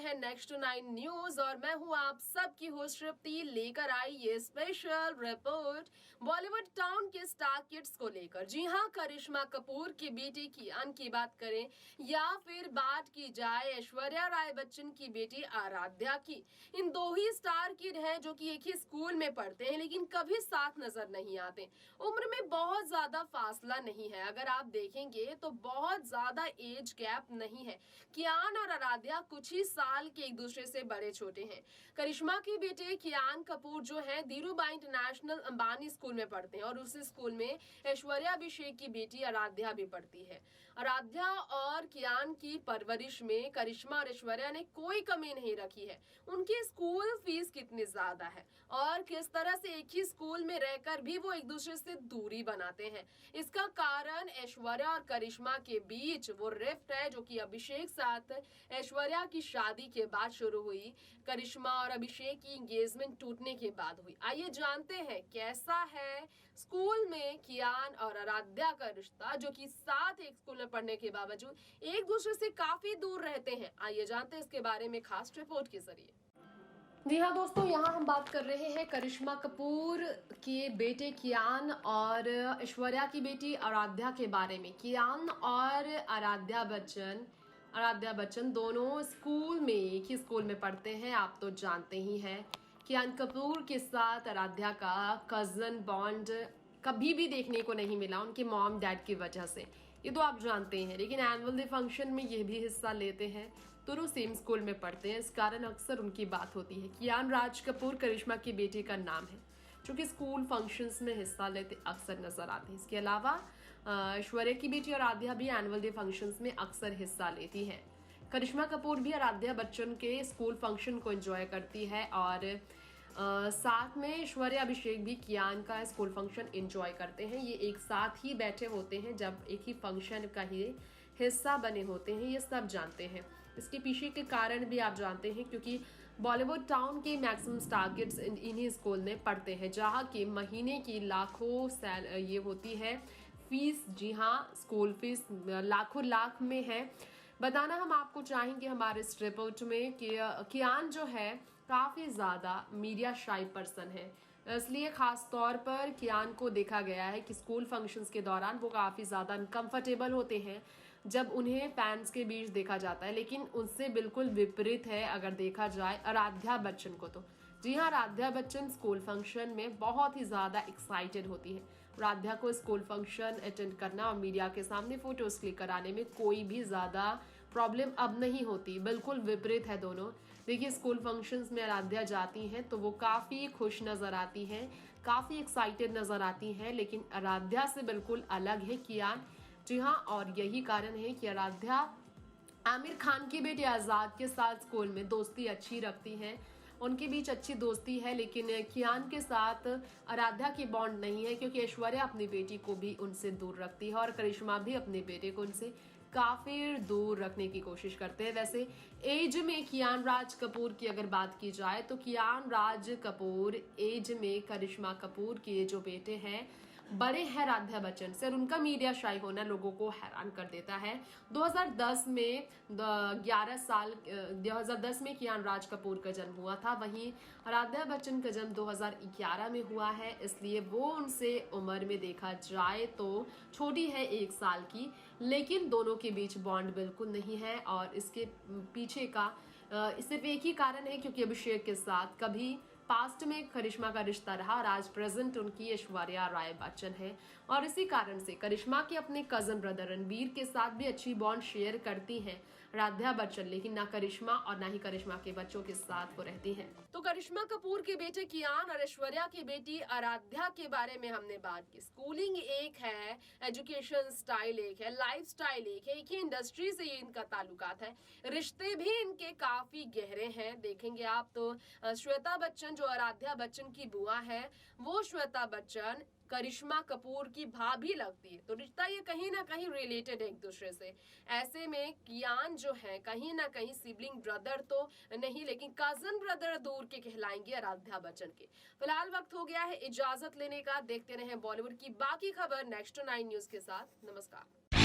हैं next 9 news और मैं हूं आप सबकी होस्ट श्रुति, लेकर आई ये स्पेशल रिपोर्ट बॉलीवुड टाउन के स्टार किड्स को लेकर। जी हां, करिश्मा कपूर की बेटी कियान की बात करें या फिर बात की जाए ऐश्वर्या राय बच्चन की बेटी आराध्या की, इन दो ही स्टार किड हैं जो कि एक ही स्कूल में पढ़ते हैं लेकिन कभी साथ नजर नहीं आते। उम्र में बहुत ज्यादा फासला नहीं है, अगर आप देखेंगे तो बहुत ज्यादा एज गैप नहीं है। कियान और आराध्या कुछ ही साल के एक दूसरे से बड़े छोटे हैं। करिश्मा के बेटे कियान कपूर जो है धीरूभाई इंटरनेशनल अंबानी स्कूल में पढ़ते हैं और उसी स्कूल में ऐश्वर्या अभिषेक की बेटी आराध्या भी पढ़ती है। आराध्या और कियान की परवरिश में करिश्मा और ऐश्वर्या ने कोई कमी नहीं रखी है। उनकी स्कूल फीस कितनी ज्यादा है और किस तरह से एक ही स्कूल में रहकर भी वो एक दूसरे से दूरी बनाते हैं। इसका कारण ऐश्वर्या और करिश्मा के बीच वो रिफ्ट है जो कि अभिषेक साथ ऐश्वर्या की शादी के बाद शुरू हुई। करिश्मा और अभिषेक की एंगेजमेंट टूटने के बाद हुई। आइए जानते हैं कैसा है स्कूल में कियान और आराध्या का रिश्ता, जो कि साथ एक स्कूल में पढ़ने के बावजूद एक दूसरे से काफी दूर रहते हैं। आइए जानते हैं इसके बारे में खास रिपोर्ट के जरिए। जी हाँ दोस्तों, यहाँ हम बात कर रहे हैं करिश्मा कपूर के बेटे कियान और ऐश्वर्या की बेटी आराध्या के बारे में। कियान और आराध्या बच्चन दोनों स्कूल में एक ही स्कूल में पढ़ते हैं, आप तो जानते ही हैं। कियान कपूर के साथ आराध्या का कजन बॉन्ड कभी भी देखने को नहीं मिला उनके मॉम डैड की वजह से, ये तो आप जानते हैं। लेकिन एनुअल डे फंक्शन में ये भी हिस्सा लेते हैं, दोनों सेम स्कूल में पढ़ते हैं, इस कारण अक्सर उनकी बात होती है। कियान राज कपूर करिश्मा के बेटे का नाम है जो कि स्कूल फंक्शंस में हिस्सा लेते अक्सर नजर आते हैं। इसके अलावा ऐश्वर्या की बेटी आराध्या भी एनुअल डे फंक्शंस में अक्सर हिस्सा लेती है। करिश्मा कपूर भी आराध्या बच्चन के स्कूल फंक्शन को एंजॉय करती है और साथ में ऐश्वर्या अभिषेक भी कियान का स्कूल फंक्शन एंजॉय करते हैं। ये एक साथ ही बैठे होते हैं जब एक ही फंक्शन का ही हिस्सा बने होते हैं, ये सब जानते हैं। इसके पीछे के कारण भी आप जानते हैं क्योंकि बॉलीवुड टाउन के मैक्सिमम स्टार किड्स इन्हीं स्कूल में पढ़ते हैं जहाँ की महीने की लाखों ये होती है फीस। जी हाँ, स्कूल फीस लाखों लाख में है। बताना हम आपको चाहेंगे हमारे इस रिपोर्ट में कि कियान जो है काफ़ी ज़्यादा मीडिया शाई पर्सन है, इसलिए ख़ास तौर पर कियान को देखा गया है कि स्कूल फंक्शंस के दौरान वो काफ़ी ज़्यादा अनकंफर्टेबल होते हैं जब उन्हें फैंस के बीच देखा जाता है। लेकिन उससे बिल्कुल विपरीत है अगर देखा जाए आराध्या बच्चन को तो। जी हाँ, आराध्या बच्चन स्कूल फंक्शन में बहुत ही ज़्यादा एक्साइटेड होती है। आराध्या को स्कूल फंक्शन अटेंड करना और मीडिया के सामने फोटोज क्लिक कराने में कोई भी ज़्यादा प्रॉब्लम अब नहीं होती, बिल्कुल विपरीत है दोनों। देखिए, स्कूल फंक्शंस में आराध्या जाती हैं तो वो काफ़ी खुश नज़र आती हैं, काफ़ी एक्साइटेड नज़र आती हैं, लेकिन आराध्या से बिल्कुल अलग है कियान। जी हाँ, और यही कारण है कि आराध्या आमिर खान के बेटे आज़ाद के साथ स्कूल में दोस्ती अच्छी रखती हैं, उनके बीच अच्छी दोस्ती है। लेकिन कियान के साथ आराध्या की बॉन्ड नहीं है क्योंकि ऐश्वर्या अपनी बेटी को भी उनसे दूर रखती है और करिश्मा भी अपने बेटे को उनसे काफ़ी दूर रखने की कोशिश करते हैं। वैसे एज में कियान राज कपूर की अगर बात की जाए तो कियान राज कपूर एज में करिश्मा कपूर के जो बेटे हैं बड़े हैं आराध्या बच्चन से, और उनका मीडिया शाई होना लोगों को हैरान कर देता है। 2010 में 2010 में कियान राज कपूर का जन्म हुआ था, वहीं आराध्या बच्चन का जन्म 2011 में हुआ है, इसलिए वो उनसे उम्र में देखा जाए तो छोटी है 1 साल की। लेकिन दोनों के बीच बॉन्ड बिल्कुल नहीं है और इसके पीछे का सिर्फ एक ही कारण है क्योंकि अभिषेक के साथ कभी पास्ट में करिश्मा का रिश्ता रहा और आज प्रेजेंट उनकी ऐश्वर्या राय बच्चन है। और इसी कारण से करिश्मा के अपने कजन ब्रदर रणबीर के साथ भी अच्छी बॉन्ड शेयर करती हैं आराध्या बच्चन, लेकिन ना करिश्मा और ना ही करिश्मा के बच्चों के साथ वो रहती हैं। तो करिश्मा कपूर के बेटे कियान और ऐश्वर्या की बेटी आराध्या के बारे में हमने बात की। स्कूलिंग एक है, एजुकेशन स्टाइल एक है, लाइफ स्टाइल एक है, एक ही इंडस्ट्री से इनका ताल्लुकात है। रिश्ते भी इनके काफी गहरे हैं। देखेंगे आप तो श्वेता बच्चन जो आराध्या बच्चन की बुआ है, वो श्वेता बच्चन करिश्मा कपूर की भाभी लगती है, तो रिश्ता ये कहीं ना कहीं रिलेटेड है एक दूसरे से। ऐसे में कियान जो है कहीं ना कहीं सिबलिंग ब्रदर तो नहीं लेकिन कजन ब्रदर दूर के कहलाएंगे आराध्या बच्चन के। फिलहाल वक्त हो गया है इजाजत लेने का। देखते रहें बॉलीवुड की बाकी खबर नेक्स्ट 9 न्यूज के साथ। नमस्कार।